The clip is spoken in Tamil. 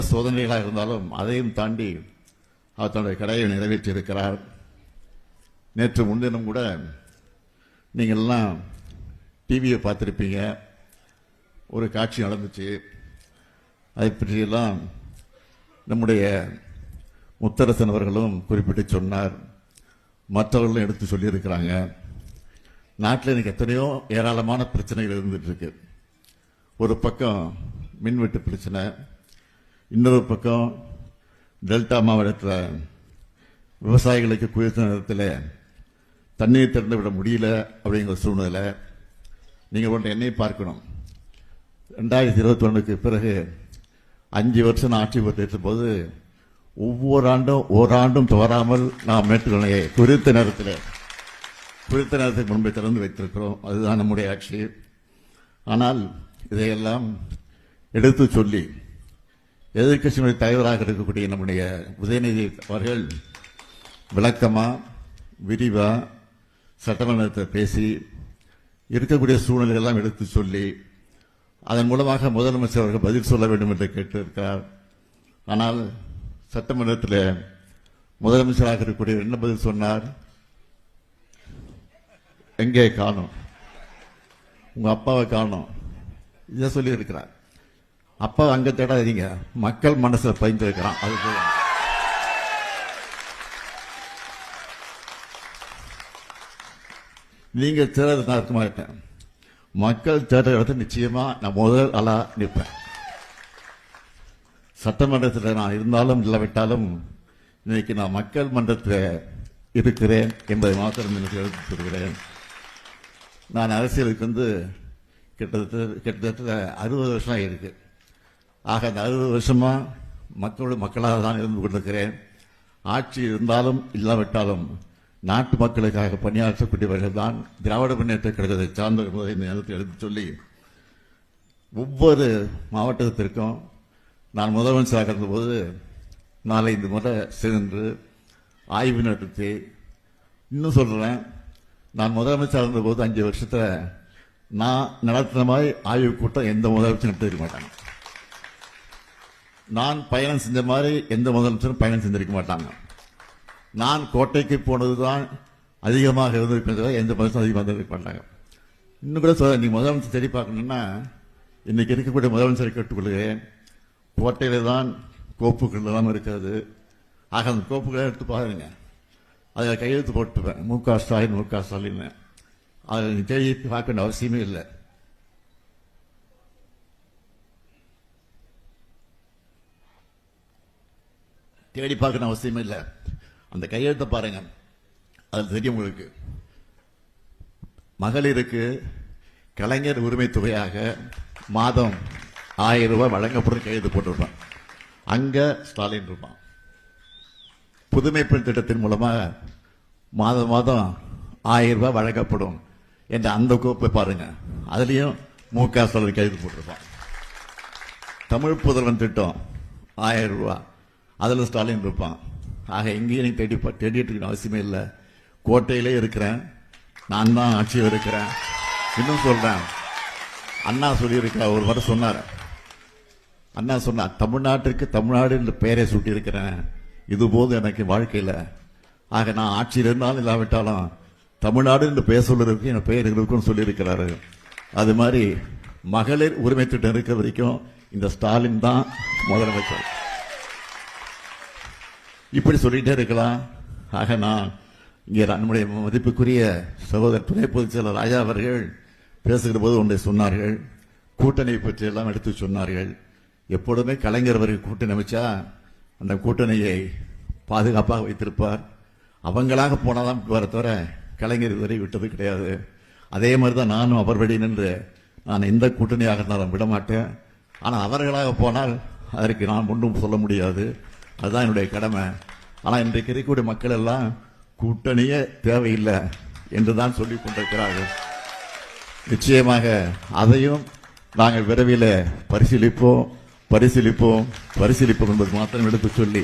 சோதனைகளாக இருந்தாலும் அதையும் தாண்டி அவர் தன்னுடைய கடையை நிறைவேற்றியிருக்கிறார். நேற்று முன்தினம் கூட நீங்கள்லாம் டிவியை பார்த்துருப்பீங்க, ஒரு காட்சி நடந்துச்சு. அதை பற்றியெல்லாம் நம்முடைய முத்தரசன் அவர்களும் குறிப்பிட்டு சொன்னார், மற்றவர்களும் எடுத்து சொல்லியிருக்கிறாங்க. நாட்டில் எனக்கு எத்தனையோ ஏராளமான பிரச்சனைகள் இருந்துட்டு இருக்கு. ஒரு பக்கம் மின்வெட்டு பிரச்சனை, இன்னொரு பக்கம் டெல்டா மாவட்டத்தில் விவசாயிகளுக்கு குளிர்ந்த நேரத்தில் தண்ணீர் திறந்து விட முடியல அப்படிங்கிற சூழ்நிலை. நீங்கள் ஒன்று என்னை பார்க்கணும், 2021க்கு பிறகு 5 வருஷம் ஆட்சி பொறுத்தேற்ற போது ஒவ்வொரு ஆண்டும் ஓராண்டும் தவறாமல் நாம் மேட்டுக்கணையை குறித்த நேரத்துக்கு முன்பே திறந்து வைத்திருக்கிறோம். அதுதான் நம்முடைய ஆட்சி. ஆனால் இதையெல்லாம் எடுத்து சொல்லி எதிர்க்கட்சியினுடைய தலைவராக இருக்கக்கூடிய நம்முடைய உதயநிதி அவர்கள் விளக்கமா விரிவா சட்டமன்றத்தில் பேசி இருக்கக்கூடிய சூழ்நிலையெல்லாம் எடுத்து சொல்லி அதன் மூலமாக முதலமைச்சர் அவர்கள் பதில் சொல்ல வேண்டும் என்று கேட்டிருக்கிறார். ஆனால் சட்டமன்றத்தில் முதலமைச்சராக இருக்கக்கூடிய என்ன பதில் சொன்னார்? எங்கே காணோம், உங்க அப்பாவை காணோம், இதை சொல்லி இருக்கிறார். அப்பா அங்க தேடாதீங்க, மக்கள் மனசுல பயந்து இருக்கிறான். அது போல நீங்க தேர்தல் நான் இருக்க மாட்டேன், மக்கள் தேர்தல் இடத்துல நிச்சயமா நான் முதல் ஆளா நிற்பேன். சட்டமன்றத்தில் நான் இருந்தாலும் இல்லாவிட்டாலும் இன்னைக்கு நான் மக்கள் மன்றத்தில் இருக்கிறேன் என்பதை மாத்திரம் எனக்கு எடுத்து சொல்கிறேன். நான் அரசியலுக்கு கிட்டத்தட்ட 60 வருஷம் ஆகியிருக்கு. ஆக அந்த 60 வருஷமா மக்களாக தான் இருந்து கொண்டிருக்கிறேன். ஆட்சி இருந்தாலும் இல்லாவிட்டாலும் நாட்டு மக்களுக்காக பணியாற்றக்கூடியவர்கள் தான் திராவிட முன்னேற்ற கழகத்தை சார்ந்தவர்கள் இந்த நேரத்தில் எடுத்து சொல்லி ஒவ்வொரு மாவட்டத்திற்கும் நான் முதலமைச்சராக இருந்தபோது 4-5 முறை சென்று ஆய்வு நடத்தி, இன்னும் சொல்றேன், நான் முதலமைச்சராக இருந்தபோது 5 வருஷத்துல நான் நடத்தின மாதிரி ஆய்வு கூட்டம் எந்த முதலமைச்சரும் நடத்திருக்க மாட்டாங்க. நான் பயணம் செஞ்ச மாதிரி எந்த முதலமைச்சரும் பயணம் செஞ்சிருக்க மாட்டாங்க. நான் கோட்டைக்கு போனதுதான் அதிகமாக இருந்திருப்பதை எந்த முதலமைச்சரும் அதிகமாக இருந்திருக்க மாட்டாங்க. இன்னும் கூட சொல்ல, நீங்க முதலமைச்சர் தேடி பார்க்கணும்னா இன்னைக்கு இருக்கக்கூடிய முதலமைச்சரை கேட்டுக்கொள்கிறேன், கோட்டையில தான் கோப்புகள் எல்லாம் இருக்கிறது. ஆக அந்த கோப்புகளை எடுத்து பாருங்க, அதில் கையெழுத்து போட்டுப்பேன், மு.க. ஸ்டாலின். அதை தேடி பார்க்க வேண்டிய அவசியமே இல்லை. தேடி பார்க்கணும் அவசியமே இல்லை. அந்த கையெழுத்தை பாருங்க, அது தெரியும் உங்களுக்கு. மகளிருக்கு கலைஞர் உரிமை தொகையாக மாதம் 1000 ரூபாய் வழங்கப்படும் கையெழுத்து போட்டிருப்பான். அங்க ஸ்டாலின் இருப்பான். புதுமை பெண் திட்டத்தின் மூலமாக மாதம் 1000 ரூபாய் வழங்கப்படும் என்ற அந்த கோப்பை பாருங்க, அதுலயும் மு.க. ஸ்டாலின் கையெழுத்து போட்டிருப்பான். தமிழ் புதல்வன் திட்டம் 1000 ரூபாய், அதில் ஸ்டாலின் இருப்பான். ஆக எங்கேயும் தேடிட்டு இருக்க அவசியமே இல்லை. கோட்டையிலே இருக்கிறேன், நான் தான் ஆட்சியில் இருக்கிறேன். இன்னும் சொல்றேன், அண்ணா சொல்லியிருக்கிறார், ஒரு முறை சொன்னார், அண்ணா சொன்னார், தமிழ்நாட்டிற்கு தமிழ்நாடு என்று பெயரை சூட்டி இருக்கிறேன், இது போது எனக்கு வாழ்க்கையில். ஆக நான் ஆட்சியில் இருந்தாலும் இல்லாவிட்டாலும் தமிழ்நாடு என்று பெயர் சொல்றதுக்கு என் பெயர் இருக்குன்னு சொல்லியிருக்கிறாரு. அது மாதிரி மகளிர் உரிமை திட்டம் இருக்கிற வரைக்கும் இந்த ஸ்டாலின் தான் முதலமைச்சர். இப்படி சொல்லிட்டே இருக்கலாம். ஆக நான் இங்கே நம்முடைய மதிப்புக்குரிய சகோதரர் துணை பொதுச் செயலர் ராஜா அவர்கள் பேசுகிற போது ஒன்றை சொன்னார்கள், கூட்டணி பற்றி எல்லாம் எடுத்து சொன்னார்கள். எப்பொழுதுமே கலைஞர் அவர்கள் கூட்டணி அமைச்சா அந்த கூட்டணியை பாதுகாப்பாக வைத்திருப்பார். அவங்களாக போனாதான் வர தவிர கலைஞர் இதுவரை விட்டது கிடையாது. அதே மாதிரி தான் நானும் அவர் வழி நின்று நான் எந்த கூட்டணியாக இருந்தாலும் விடமாட்டேன். ஆனால் அவர்களாக போனால் அதற்கு நான் ஒன்றும் சொல்ல முடியாது, அதுதான் என்னுடைய கடமை. ஆனால் இன்றைக்கு இருக்கக்கூடிய மக்கள் எல்லாம் கூட்டணியே தேவையில்லை என்றுதான் சொல்லிக் கொண்டிருக்கிறார்கள். நிச்சயமாக அதையும் நாங்கள் விரைவில் பரிசீலிப்போம் என்பது மாத்திரம் எடுத்து சொல்லி